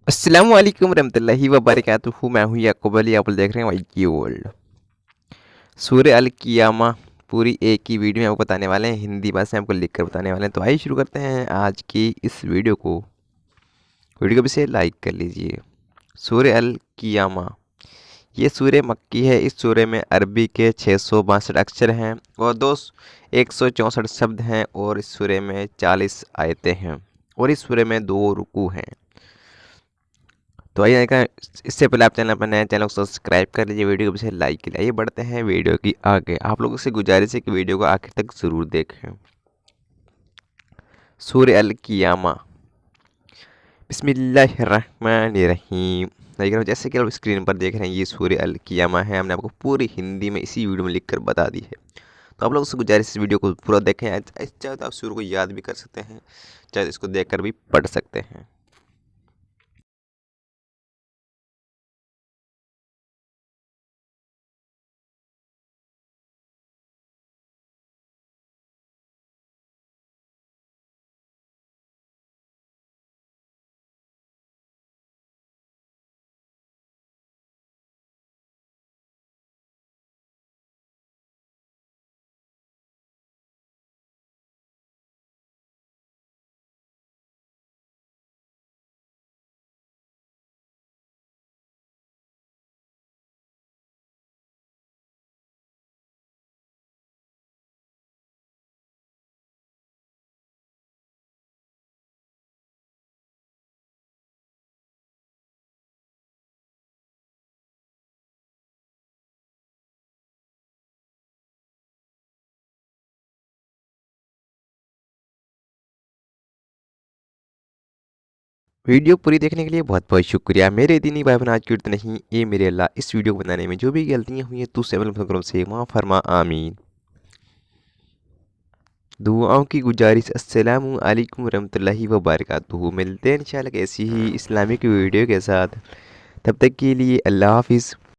अस्सलामु अलैकुम रहमतुल्लाहि व बरकातुहू। मैं हूँ याकूब अली, आप लोग देख रहे हैं वाई की वर्ल्ड। सूरह अल कियामा पूरी एक ही वीडियो में आपको बताने वाले हैं, हिंदी भाषा में आपको लिख कर बताने वाले हैं। तो आइए शुरू करते हैं आज की इस वीडियो को भी से लाइक कर लीजिए। सूरह अल कियामा ये सूरह मक्की है। इस सूरह में अरबी के 662 अक्षर हैं और 164 शब्द हैं और इस सूरह में 40 आयतें हैं और इस सूरह में 2 रुकू हैं। तो आइए देखा, इससे पहले आप चैनल पर नए चैनल को सब्सक्राइब कर लीजिए, वीडियो को भी लाइक के लिए। आइए बढ़ते हैं वीडियो की आगे। आप लोगों से गुजारिश है कि वीडियो को आखिर तक ज़रूर देखें। सूरह अल कियामा, बिस्मिल्लाहिर्रहमानिर्रहीम। देख रहे हो जैसे कि आप स्क्रीन पर देख रहे हैं, ये सूरह अल कियामा है। हमने आपको पूरी हिंदी में इसी वीडियो में लिखकर बता दी है। तो आप लोगों से गुजारिश, इस वीडियो को पूरा देखें। चाहे तो आप सूरह को याद भी कर सकते हैं, चाहे तो इसको देख कर भी पढ़ सकते हैं। वीडियो पूरी देखने के लिए बहुत बहुत शुक्रिया। मेरे दीनी भाई बहन, आज की वीडियो नहीं, ये मेरे अल्लाह, इस वीडियो को बनाने में जो भी गलतियाँ हुई हैं तू से से माफ़ फरमा, आमीन। दुआओं की गुजारिश, अस्सलामु अलैकुम रहमतुल्लाहि व बरकातुहू। मिलते हैं इंशाल्लाह ऐसी ही इस्लामिक वीडियो के साथ। तब तक के लिए अल्लाह हाफिज़।